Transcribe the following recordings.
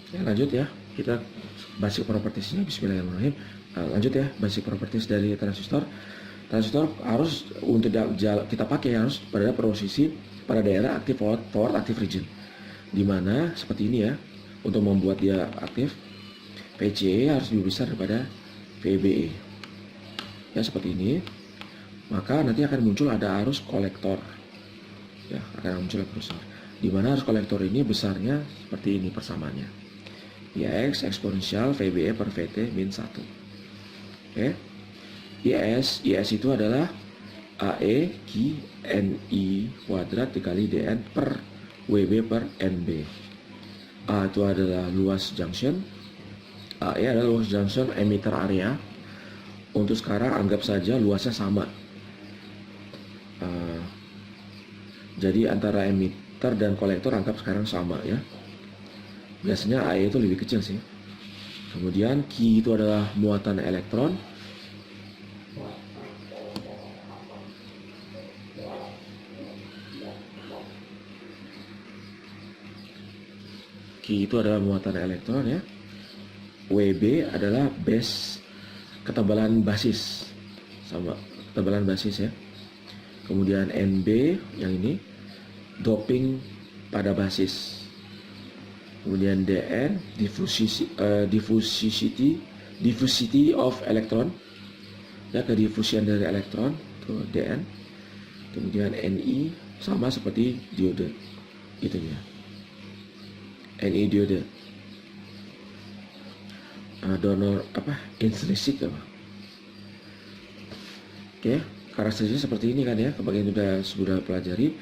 Ya, lanjut ya, kita basic propertiesnya. Bismillahirrahmanirrahim. Lanjut ya, basic properties dari transistor. Transistor harus untuk kita pakai harus pada posisi pada daerah aktif forward active region, dimana seperti ini ya. Untuk membuat dia aktif, VCE harus lebih besar daripada VBE ya, seperti ini. Maka nanti akan muncul ada arus kolektor ya, akan muncul arus besar, dimana arus kolektor ini besarnya seperti ini persamaannya, IX eksponensial VBE per VT min 1. Oke, IS itu adalah AE Q NI kuadrat dikali DN per WB per NB. A itu adalah luas junction, AE adalah luas junction emitter area. Untuk sekarang anggap saja luasnya sama. Jadi antara emitter dan kolektor anggap sekarang sama ya. Biasanya AE itu lebih kecil sih. Kemudian Q itu adalah muatan elektron. Q itu adalah muatan elektron ya. WB adalah base, ketebalan basis, sama ketebalan basis ya. Kemudian NB yang ini doping pada basis. Kemudian DN diffusivity of electron ya, kedifusian dari elektron itu DN. Kemudian NI sama seperti diode itunya, NI diode. Donor intrinsik apa. Oke, karakteristiknya seperti ini kan ya. Kebagian sudah pelajari.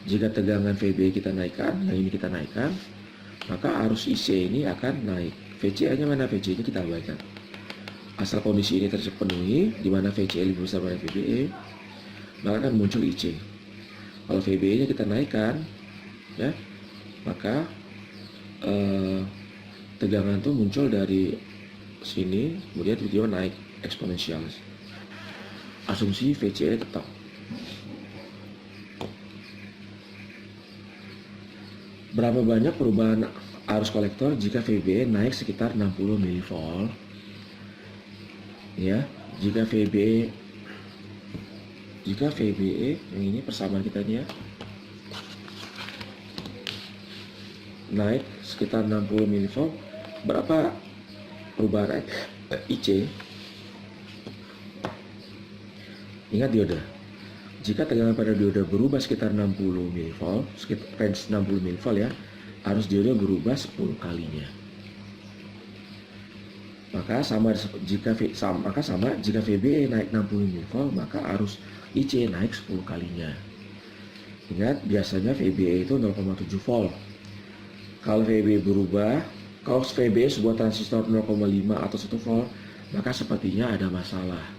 Jika tegangan VB kita naikkan, yang ini kita naikkan, maka arus IC ini akan naik. VCA nya mana? VCA nya kita abaikan. Asal kondisi ini terpenuhi, di mana VCA lebih besar dari VBE, maka akan muncul IC. Kalau VBE nya kita naikkan ya, maka tegangan itu muncul dari sini, kemudian tiba-tiba naik eksponensial. Asumsi VCE tetap. Berapa banyak perubahan arus kolektor jika VBE naik sekitar 60 mV? Ya, jika VBE yang ini persamaan kita ini ya, naik sekitar 60 mV, berapa perubahan IC? Ingat diode. Jika tegangan pada diode berubah sekitar 60 mV, sekitar range 60 mV ya, arus diode berubah 10 kalinya. Maka sama jika VBE naik 60 mV, maka arus IC naik 10 kalinya. Ingat, biasanya VBE itu 0,7 volt. Kalau VBE berubah, kalau VBE sebuah transistor 0,5 atau 1 volt, maka sepertinya ada masalah.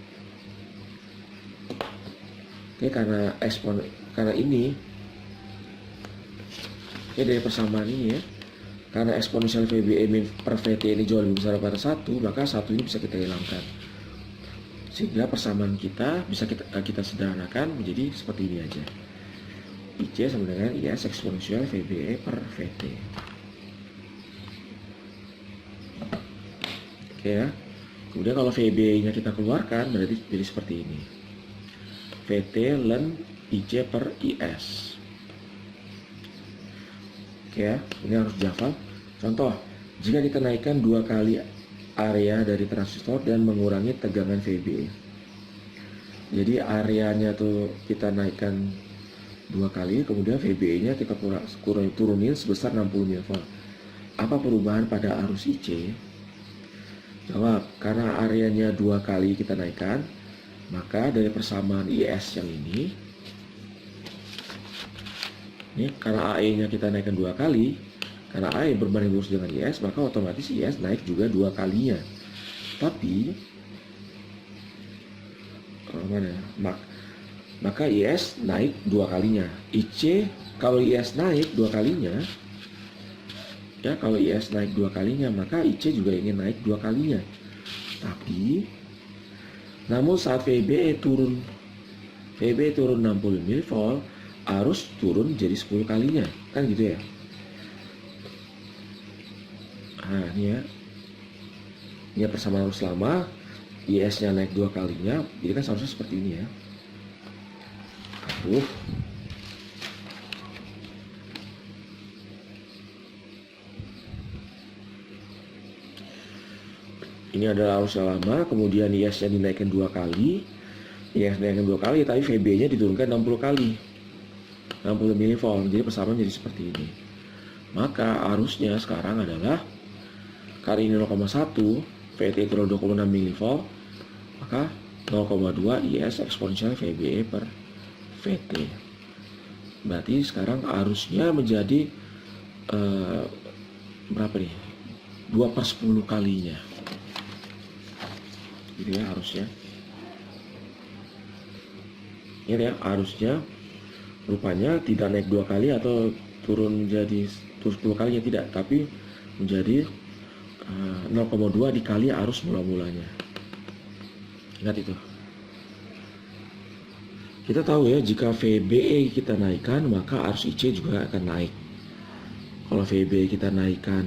Oke, karena ini dari persamaan ini ya, karena eksponensial VBE per VT ini jauh lebih besar daripada 1, maka 1 ini bisa kita hilangkan, sehingga persamaan kita bisa kita sederhanakan menjadi seperti ini aja. IC sama dengan IS eksponensial VBE per VT. Oke ya. Kemudian kalau VB nya kita keluarkan, berarti jadi seperti ini, VT ln IC per IS. Oke ya, ini harus dihafal. Contoh, jika kita naikkan 2 kali area dari transistor dan mengurangi tegangan VBE. Jadi areanya tuh kita naikkan 2 kali, kemudian VBE nya kita turunin sebesar 60 mV. Apa perubahan pada arus IC? Jawab, karena areanya 2 kali kita naikkan, maka dari persamaan IS yang ini, karena AE nya kita naikkan 2 kali, karena AE berbanding lurus dengan IS, maka otomatis IS naik juga 2 kalinya. Tapi maka IS naik 2 kalinya. IC, kalau IS naik 2 kalinya ya, kalau IS naik 2 kalinya, maka IC juga ingin naik 2 kalinya. Tapi namun saat VBE turun 60 mV, arus turun jadi 10 kalinya, kan gitu ya. Nah ini ya persamaan arus lama, IS nya naik 2 kalinya, jadi kan seharusnya seperti ini ya. Aduh, ini adalah arus lama, kemudian IS nya dinaikkan 2 kali, IS dinaikkan 2 kali, tapi VB nya diturunkan 60 kali, 60 mV, jadi persamaan jadi seperti ini. Maka arusnya sekarang adalah kali ini 0,1, VT itu 2,6 mV, maka 0,2 IS eksponensial VBE per VT. Berarti sekarang arusnya menjadi berapa nih? 2/10 kalinya. Gitu ya arusnya. Ini ya arusnya rupanya tidak naik 2 kali atau turun menjadi 10 kalinya, tidak, tapi menjadi 0,2 dikali arus mula-mulanya. Ingat itu. Kita tahu ya, jika VBE kita naikkan, maka arus IC juga akan naik. Kalau VBE kita naikkan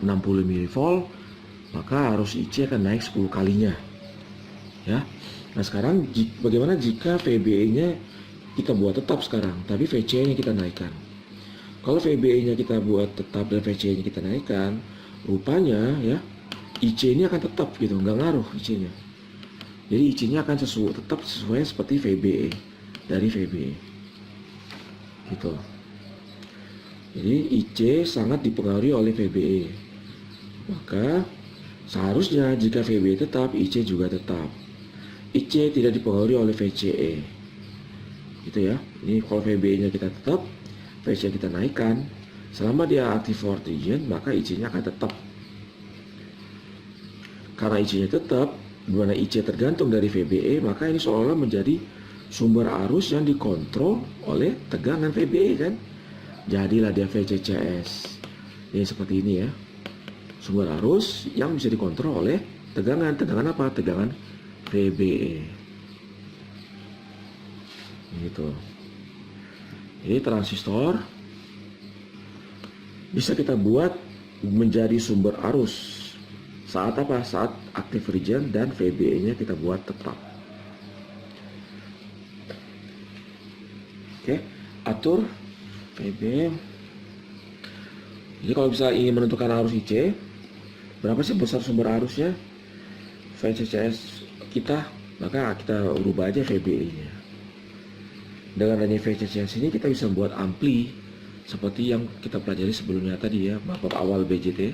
60 mV, maka arus IC akan naik 10 kalinya. Ya. Nah sekarang bagaimana jika VBE-nya kita buat tetap sekarang, tapi VC-nya kita naikkan? Kalau VBE-nya kita buat tetap dan VC-nya kita naikkan, rupanya ya IC ini akan tetap gitu, nggak ngaruh IC-nya. Jadi IC-nya akan tetap sesuai seperti VBE dari VBE. Gitu. Jadi IC sangat dipengaruhi oleh VBE. Maka seharusnya jika VBE tetap, IC juga tetap. IC tidak dipengaruhi oleh VCE. Gitu ya. Ini kalau VBE-nya kita tetap, VC kita naikkan, selama dia active voltage region, maka IC-nya akan tetap. Karena IC-nya tetap, dimana IC tergantung dari VBE, maka ini seolah-olah menjadi sumber arus yang dikontrol oleh tegangan VBE kan. Jadilah dia VCCS. Ini seperti ini ya. Sumber arus yang bisa dikontrol oleh tegangan. Tegangan apa? Tegangan VBE. Gitu. Jadi transistor bisa kita buat menjadi sumber arus saat apa? Saat active region dan VBE-nya kita buat tetap. Oke, atur VB. Jadi kalau bisa ingin menentukan arus IC, berapa sih besar sumber arusnya VCCS kita, maka kita ubah aja VBE-nya. Dengan adanya VCCS ini kita bisa buat ampli seperti yang kita pelajari sebelumnya tadi ya, bab awal BJT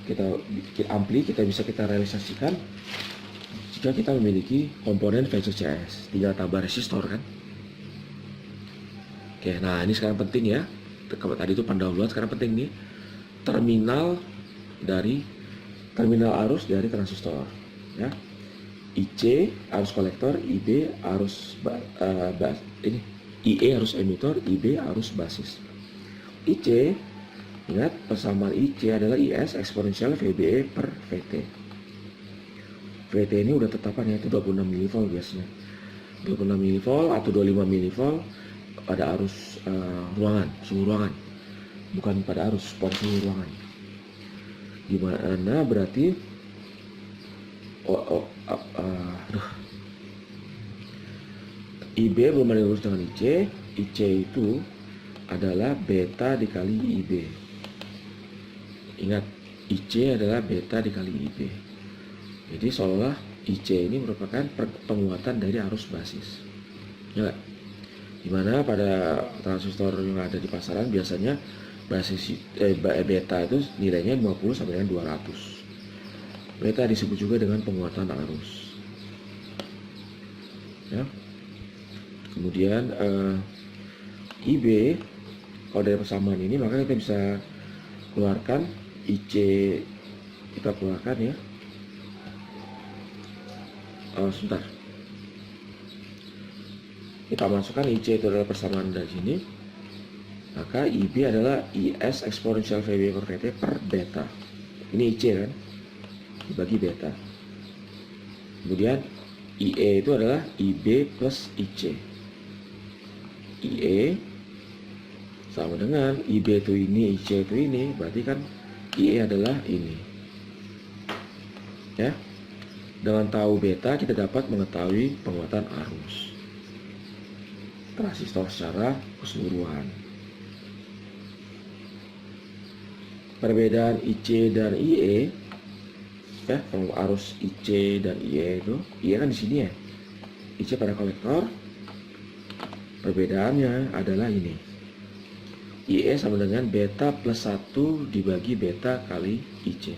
kita bikin ampli, kita bisa kita realisasikan jika kita memiliki komponen VCCS, tinggal tambah resistor kan. Oke, nah ini sekarang penting ya, tadi itu pendahuluan, sekarang penting nih terminal arus dari transistor ya. IC arus kolektor, IB arus IE arus emitor, IB arus basis. IC, ingat persamaan IC adalah IS eksponensial VBE per VT. VT ini udah tetapan yaitu 26 mV biasanya. 26 mV atau 25 mV pada arus ruangan, suhu ruangan. Bukan pada arus suhu ruangan. Gimana berarti IB belum ada urus dengan IC. IC itu adalah beta dikali IB. Ingat, IC adalah beta dikali IB. Jadi seolah IC ini merupakan penguatan dari arus basis. Ya, dimana pada transistor yang ada di pasaran biasanya basis beta itu nilainya 50 sampai dengan 200. Beta disebut juga dengan penguatan arus. Ya. Kemudian IB, kalau dari persamaan ini maka kita bisa keluarkan IC, kita keluarkan ya. Sebentar. Kita masukkan IC itu adalah persamaan dari sini. Maka IB adalah IS eksponensial VB per VT per beta. Ini IC kan, dibagi beta. Kemudian IE itu adalah IB plus IC. IE sama dengan IB itu ini, IC itu ini, berarti kan IE adalah ini. Ya. Dengan tahu beta kita dapat mengetahui penguatan arus transistor secara keseluruhan. Perbedaan IC dan IE, ya, kalau arus IC dan IE itu, IE kan di sini ya, IC pada kolektor. Perbedaannya adalah ini. IE sama dengan beta plus 1 dibagi beta kali IC.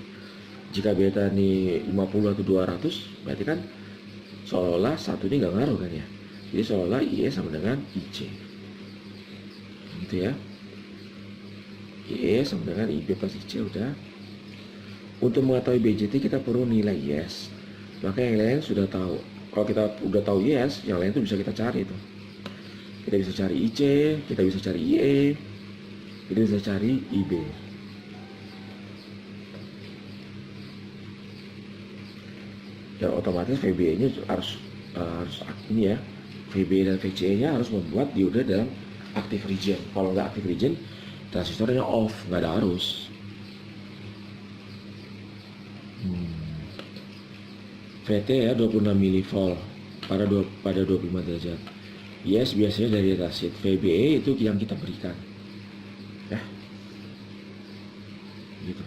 Jika beta ini 50 atau 200, berarti kan seolah-olah satu ini nggak ngaruh kan ya. Jadi seolah-olah IE sama dengan IC. Gitu ya. IE sama dengan IB plus IC udah. Untuk mengetahui BJT kita perlu nilai IS. Maka yang lain sudah tahu. Kalau kita udah tahu IS, yang lain itu bisa kita cari tuh. Kita bisa cari IC, kita bisa cari IE, kita bisa cari IB. Dan otomatis VBE-nya harus ini ya. VBE dan VCE-nya harus membuat dioda dalam active region. Kalau nggak active region, transistornya off, nggak ada arus. VT ya 26 mV pada 25 derajat. IS biasanya dari dataset. VBE itu yang kita berikan. Ya. Gitu.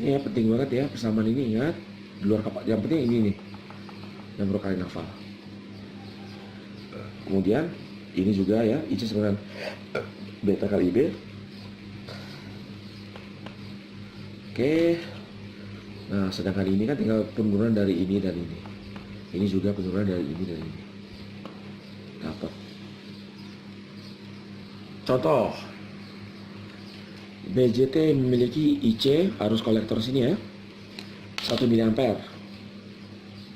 Ini ya penting banget ya persamaan ini, ingat. Di luar kapal, yang penting ini nih yang perlu kalian hafal. Kemudian ini juga ya, IC sama dengan beta kali IB. Oke. Nah, sedangkan ini kan tinggal penurunan dari ini dan ini. Ini juga penurunan dari ini dan ini. Dapat. Contoh. BJT memiliki IC arus kolektor sini ya. 1 mA.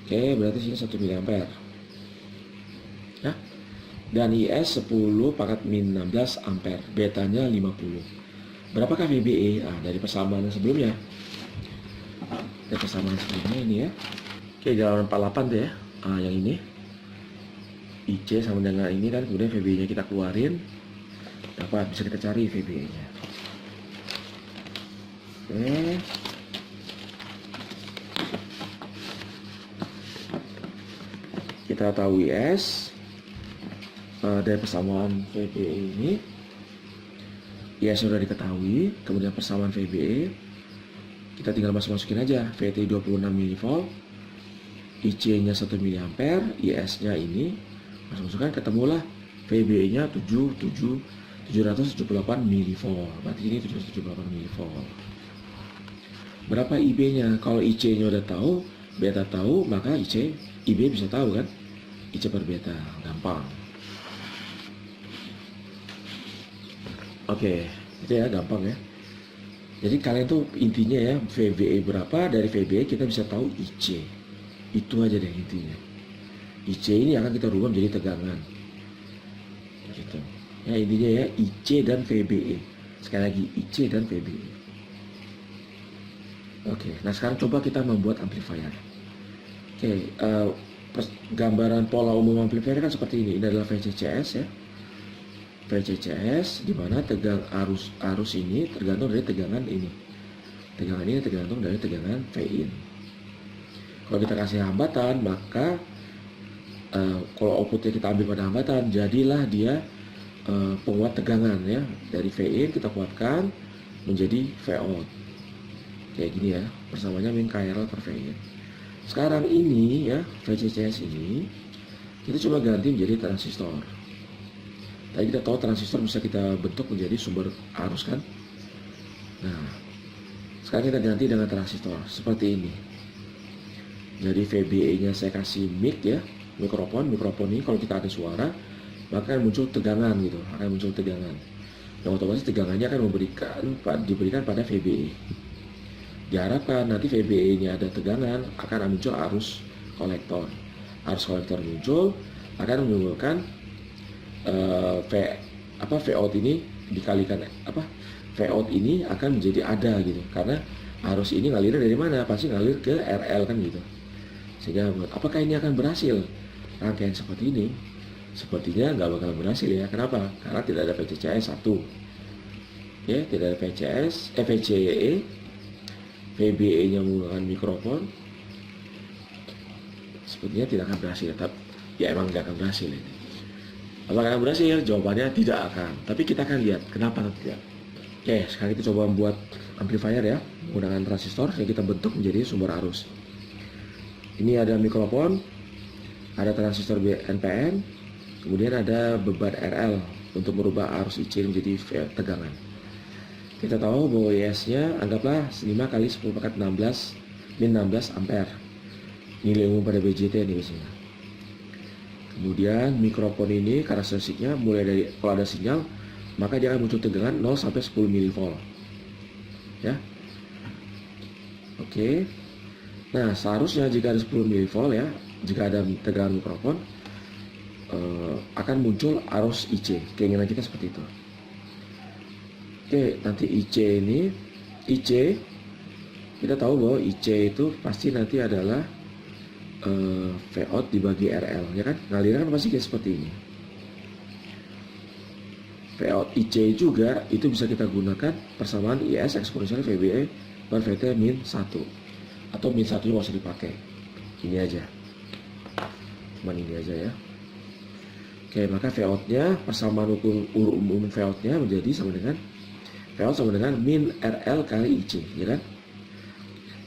Oke, berarti sini 1 mA. Ya. Dan IS 10 pangkat min 16 ampere, betanya 50. Berapakah VBE? Dari persamaan sebelumnya. Dari persamaan sebelumnya ini ya. Oke, jalan 48 tuh ya. Yang ini. IC sama dengan ini kan, kemudian VBE-nya kita keluarin. Dapat, bisa kita cari VBE-nya. Oke. Kita tahu IS dari persamaan VBE ini. IS sudah diketahui, kemudian persamaan VBE kita tinggal masukin aja. VT 26 mV, IC nya 1 mA, IS nya ini masukkan, ketemulah VBE nya 778 mV. Berarti ini 778 mV. Berapa IB nya? Kalau IC nya udah tahu, beta tahu, maka IB bisa tahu kan, IC per beta, gampang. Oke, itu ya, gampang ya. Jadi kalian tuh intinya ya, VBE berapa, dari VBE kita bisa tahu IC. Itu aja deh intinya. IC ini akan kita rubah menjadi tegangan. Gitu. Ya intinya ya, IC dan VBE. Sekali lagi, IC dan VBE. Oke, nah sekarang coba kita membuat amplifier. Oke, gambaran pola umum amplifier kan seperti ini. Ini adalah VCCS ya. VCCS di mana tegang arus ini tergantung dari tegangan ini. Tegangan ini tergantung dari tegangan Vin. Kalau kita kasih hambatan, maka kalau outputnya kita ambil pada hambatan, jadilah dia penguat tegangan ya. Dari Vin kita kuatkan menjadi Vout. Kayak gini ya, persamaannya min KRL per Vin. Sekarang ini ya, VCCS ini kita coba ganti menjadi transistor. Tadi kita tahu transistor bisa kita bentuk menjadi sumber arus kan. Nah, sekarang kita ganti dengan transistor seperti ini. Jadi VBE nya saya kasih mic ya, mikrofon ini kalau kita ada suara maka akan muncul tegangan gitu, akan muncul tegangan. Yang otomatis tegangannya akan diberikan pada VBE. Diharapkan nanti VBE ini ada tegangan, akan muncul arus kolektor. Arus kolektor muncul akan menimbulkan Vout ini dikalikan Vout ini akan menjadi ada gitu, karena arus ini ngalir dari mana? Pasti ngalir ke RL kan gitu. Sehingga apakah ini akan berhasil? Rangkaian seperti ini sepertinya nggak bakal berhasil ya. Kenapa? Karena tidak ada VCCS 1. Oke, tidak ada VCE, VBE-nya menggunakan mikrofon. Sepertinya tidak akan berhasil, tapi ya emang tidak akan berhasil ini. Apakah akan berhasil? Jawabannya tidak akan. Tapi kita akan lihat kenapa tidak. Oke, sekarang kita coba membuat amplifier ya, menggunakan transistor yang kita bentuk menjadi sumber arus. Ini ada mikrofon, ada transistor NPN, kemudian ada beban RL untuk merubah arus IC menjadi tegangan. Kita tahu bahwa IS-nya anggaplah 5 kali 10 pangkat 16 min 16 ampere. Nilai umum pada BJT ini biasanya. Kemudian mikrofon ini karakteristiknya mulai dari kalau ada sinyal maka dia akan muncul tegangan 0 sampai 10 mV. Ya. Oke. Nah, seharusnya jika ada 10 mV ya, jika ada tegangan mikrofon akan muncul arus IC. Keinginan kita seperti itu. Oke, nanti IC kita tahu bahwa IC itu pasti nanti adalah Vout dibagi RL, ya kan? Ngaliran pasti kayak seperti ini. Vout IC juga itu bisa kita gunakan persamaan IS eksponensial VBE per VT min 1 atau min 1 nya usah dipakai. Ini aja. Cuman ini aja ya. Oke, maka Vout-nya persamaan umum Vout-nya menjadi sama dengan Vout sama dengan min RL kali IC, ya kan?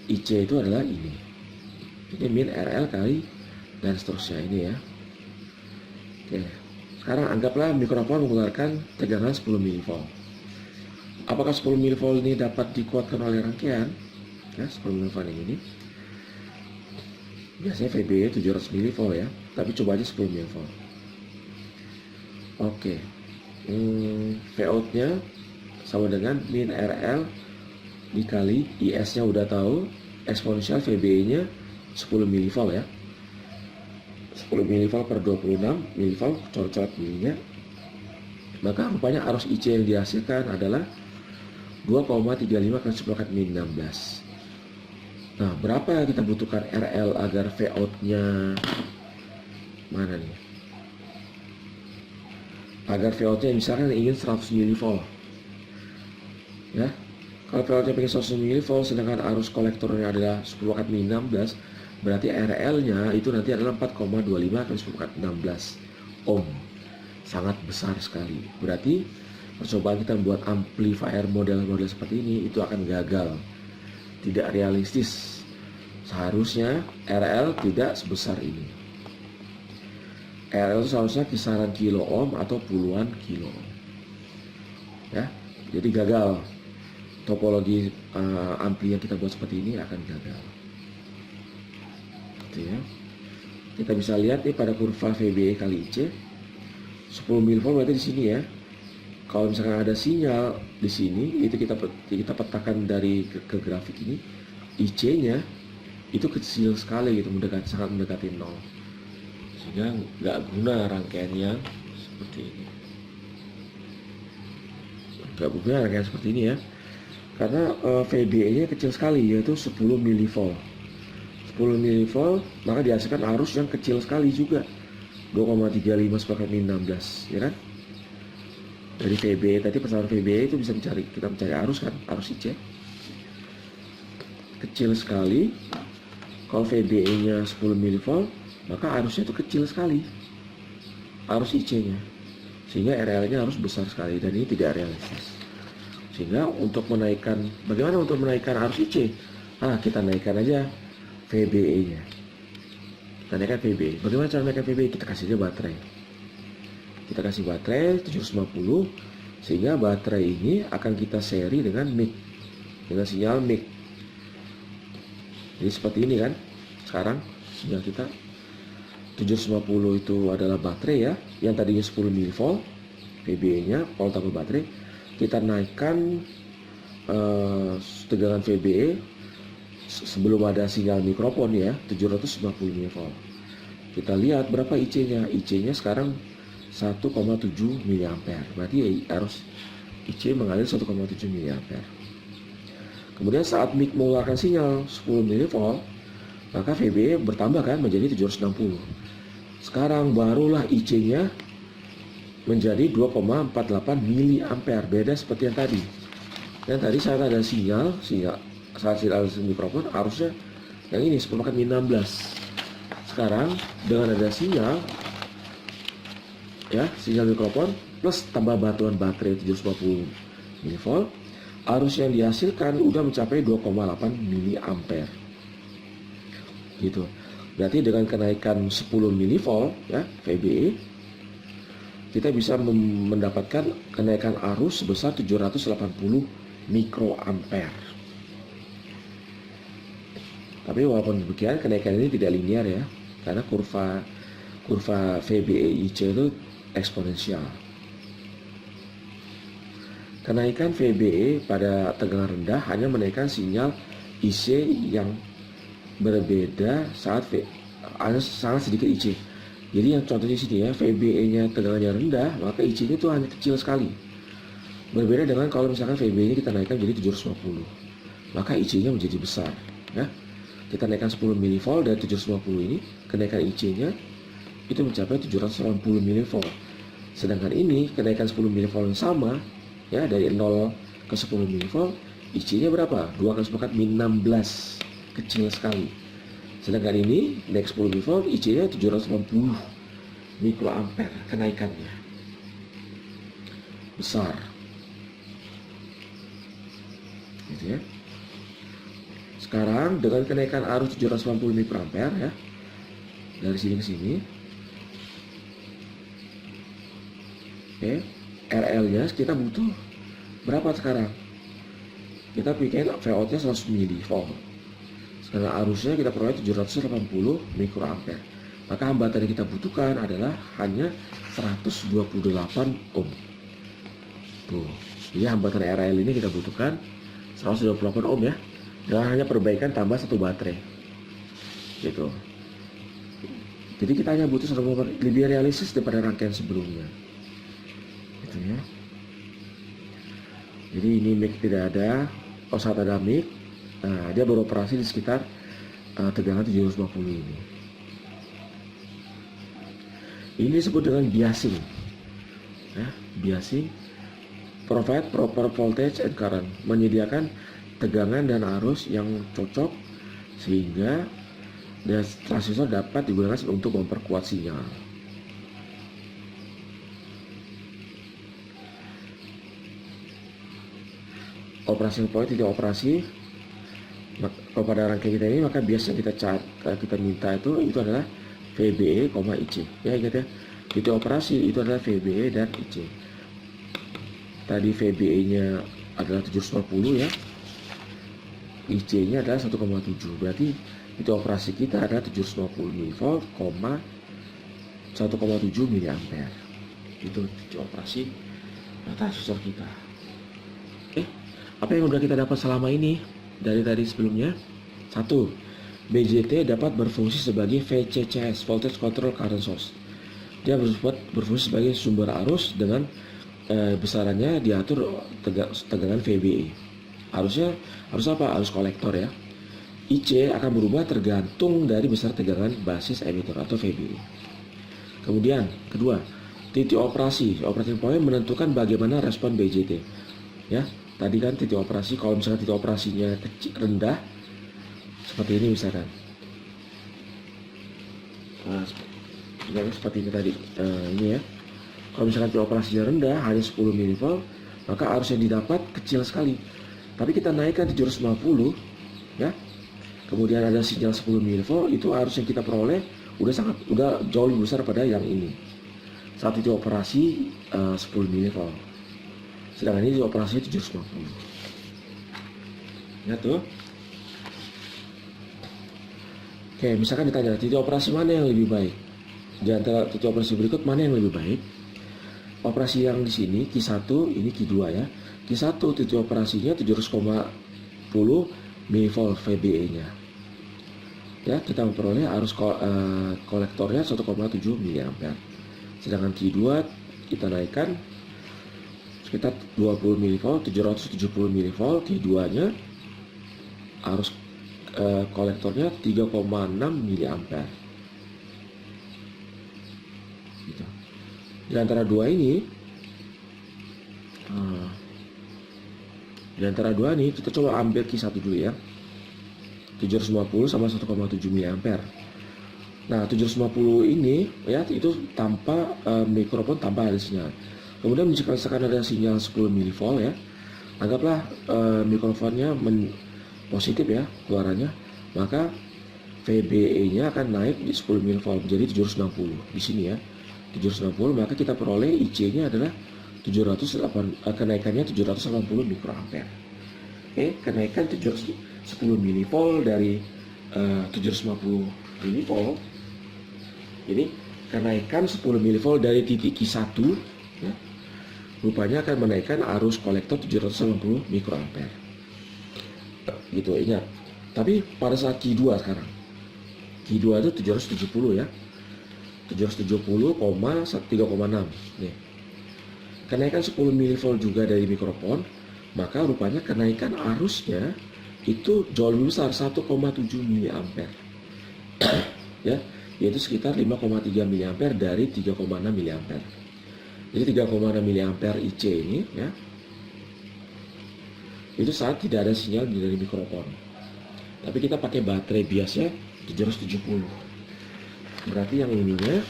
IC itu adalah ini. Ini min RL kali dan seterusnya ini ya. Oke, sekarang anggaplah mikrofon mengeluarkan tegangan 10 mV. Apakah 10 mV ini dapat dikuatkan oleh rangkaian? Ya, 10 mV ini biasanya VBE 700 mV ya, tapi coba aja 10 mV. Oke, Vout-nya sama dengan min RL dikali IS-nya udah tahu, eksponensial VBE-nya 10 mV ya. 10 mV per 26 mV coret-coret milinya. Maka rupanya arus IC yang dihasilkan adalah 2,35 kali 10 min 16. Nah, berapa yang kita butuhkan RL agar Vout-nya mana nih? Agar Vout-nya misalkan ingin 100 mV. Ya. Kalau Vout-nya pengen 100 mV sedangkan arus kolektornya adalah 10 min 16, berarti RL-nya itu nanti adalah 4,25 kali 10 16 ohm. Sangat besar sekali. Berarti percobaan kita membuat amplifier model-model seperti ini itu akan gagal. Tidak realistis. Seharusnya RL tidak sebesar ini. RL itu seharusnya kisaran kilo ohm atau puluhan kilo ohm. Ya, jadi gagal. Topologi ampli yang kita buat seperti ini akan gagal. Ya. Kita bisa lihat nih pada kurva VBE kali IC 10 mV berarti di sini ya. Kalau misalkan ada sinyal di sini itu kita petakan dari ke grafik ini, IC-nya itu kecil sekali gitu, sangat mendekati 0. Sehingga nggak guna rangkaian yang seperti ini. Nggak guna rangkaian seperti ini ya. Karena VBE-nya kecil sekali yaitu 10 mV. 10 mV maka dihasilkan arus yang kecil sekali juga 2,35 sepakat min 16 ya kan. Dari VBE tadi persamaan VBE itu bisa kita mencari arus kan, arus IC kecil sekali. Kalau VBE nya 10 mV maka arusnya itu kecil sekali, arus IC nya, sehingga RL nya harus besar sekali dan ini tidak realistis. Sehingga bagaimana untuk menaikkan arus IC? Kita naikkan aja VBE-nya. Kita naikkan VBE. Bagaimana cara naikkan VBE? Kita kasih aja baterai. Kita kasih baterai 750 sehingga baterai ini akan kita seri dengan mic, dengan sinyal mic. Jadi seperti ini kan. Sekarang sinyal kita 750 itu adalah baterai ya, yang tadinya 10 mV VBE-nya, kalau tambah baterai kita naikkan tegangan VBE sebelum ada sinyal mikrofon ya 750 mV. Kita lihat berapa IC-nya. IC-nya sekarang 1,7 mA. Berarti arus IC mengalir 1,7 mA. Kemudian saat mic mengeluarkan sinyal 10 mV, maka VBE bertambah kan menjadi 760. Sekarang barulah IC-nya menjadi 2,48 mA. Beda seperti yang tadi. Dan tadi saat ada sinyal saat sinyal mikrofon arusnya yang ini 10-16. Sekarang dengan ada sinyal ya, sinyal mikrofon plus tambah bantuan baterai 750 mV, arus yang dihasilkan udah mencapai 2,8 mA gitu. Berarti dengan kenaikan 10 mV ya VBE, kita bisa mendapatkan kenaikan arus sebesar 780 mikroampere. Tapi walaupun demikian kenaikan ini tidak linear ya, karena kurva VBE IC itu eksponensial. Kenaikan VBE pada tegangan rendah hanya menaikkan sinyal IC yang berbeda saat sangat sedikit IC. Jadi yang contohnya sini ya, VBE-nya tegangannya rendah, maka IC-nya itu hanya kecil sekali. Berbeda dengan kalau misalkan VBE-nya kita naikkan jadi 750, maka IC-nya menjadi besar. Ya, kita naikkan 10 mV dari 750 ini, kenaikan IC-nya itu mencapai 780 mV. Sedangkan ini kenaikan 10 mV yang sama ya, dari 0 ke 10 mV, IC-nya berapa? 2 kali 10 min 16, kecil sekali. Sedangkan ini naik 10 mV, IC-nya 780 mikroampere, kenaikannya besar gitu ya. Sekarang dengan kenaikan arus 780 mikroampere ya, dari sini ke sini, oke, RL-nya kita butuh berapa sekarang? Kita bikin VOT-nya 100 mV. Karena arusnya kita peroleh 780 mikroampere. Maka hambatan yang kita butuhkan adalah hanya 128 ohm. Tuh, jadi hambatan RL ini kita butuhkan 128 ohm ya. Dengan hanya perbaikan tambah satu baterai. Gitu. Jadi kita hanya butuh 128, lebih realistis daripada rangkaian sebelumnya. Gitu ya. Jadi ini mic tidak ada, saat ada mic, dia beroperasi di sekitar tegangan 750 ini. Ini disebut dengan biasing. Ya, biasing, provide proper voltage and current, menyediakan tegangan dan arus yang cocok sehingga transistor dapat digunakan untuk memperkuat sinyal. Operasi point, titik operasi pada rangkaian kita ini, maka biasanya kita minta itu adalah VBE, IC. Ya, ingat ya, titik operasi itu adalah VBE dan IC. Tadi VBE-nya adalah 750 ya, IC-nya adalah 1,7. Berarti titik operasi kita adalah 750 mV, 1,7 mA. Itu titik operasi transistor kita. Oke, apa yang udah kita dapat selama ini dari tadi sebelumnya? 1. BJT dapat berfungsi sebagai VCCS, Voltage Control Current Source. Dia berfungsi sebagai sumber arus dengan besarannya diatur tegangan VBE. Arus apa? Arus kolektor ya. IC akan berubah tergantung dari besar tegangan basis emitter atau VBE. Kemudian kedua, titik operasi point menentukan bagaimana respon BJT. Ya, tadi kan titik operasi, kalau misalkan titik operasinya kecil, rendah seperti ini misalkan, seperti ini tadi, ini ya, kalau misalkan titik operasinya rendah hanya 10 mV, maka arus yang didapat kecil sekali. Tapi kita naikkan 750 ya, kemudian ada sinyal 10 mV, itu arus yang kita peroleh udah jauh lebih besar pada yang ini saat titik operasi 10 mV. Sedangkan ini operasinya 750. Ya tuh. Oke, misalkan ditanya titik operasi mana yang lebih baik? Di antara titik operasi berikut mana yang lebih baik? Operasi yang di sini Q1, ini Q2 ya. Q1 titik operasinya 700,10 mV VBE-nya. Ya, kita memperoleh arus kolektornya 1,7 mA. Sedangkan Q2 kita naikkan sekitar 20 mV, 770 mV. Q2-nya arus kolektornya 3,6 mA. Gitu. Di antara dua ini Di antara dua nih kita coba ambil Q1 dulu ya. 750 sama 1,7 mA. Nah 750 ini ya itu tanpa mikrofon, tanpa ada sinyal. Kemudian misalkan ada sinyal 10 mV ya, anggaplah mikrofonnya positif ya keluarannya, maka VBE-nya akan naik di 10 mV jadi 760 di sini ya. 760, maka kita peroleh IC-nya adalah kenaikannya 780 mikroampere. Oke, kenaikan 10 mV dari 750 mV. Jadi kenaikan 10 mV dari titik Q1 ya, rupanya akan menaikkan arus kolektor 780 mikroampere. Gitu, ingat. Tapi pada saat Q2 sekarang, Q2 itu 770 ya. 770,3,6 nih. Kenaikan 10 mV juga dari mikrofon, maka rupanya kenaikan arusnya itu jauh lebih besar, 1,7 mA ya, yaitu sekitar 5,3 mA dari 3,6 mA. Jadi 3,6 mA IC ini ya, itu saat tidak ada sinyal dari mikrofon. Tapi kita pakai baterai biasnya 770. Berarti yang ininya,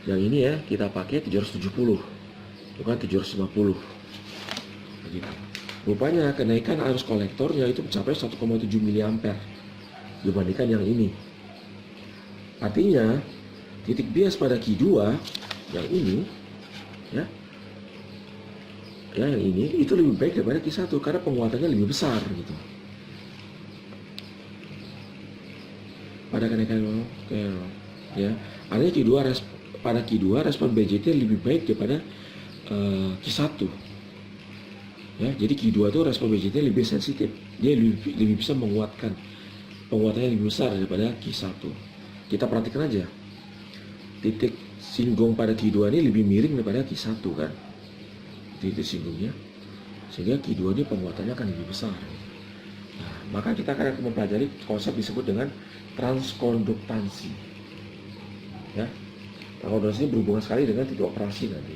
yang ini ya kita pakai 770, bukan 750. Begitu. Rupanya kenaikan arus kolektornya itu mencapai 1,7 mA dibandingkan yang ini. Artinya titik bias pada Q2 yang ini ya, yang ini itu lebih baik daripada Q1 karena penguatannya lebih besar gitu. Pada kenaikan ya, artinya pada Q2 respon BJT lebih baik daripada Q1 ya. Jadi Q2 itu respon BJT lebih sensitif, dia lebih bisa menguatkan, penguatannya lebih besar daripada Q1. Kita perhatikan aja, titik singgung pada Q2 ini lebih miring daripada Q1 kan, titik singgungnya, sehingga Q2 ini penguatannya akan lebih besar. Nah, maka kita akan mempelajari konsep disebut dengan transkonduktansi ya. Transkonduktansi berhubungan sekali dengan titik operasi nanti.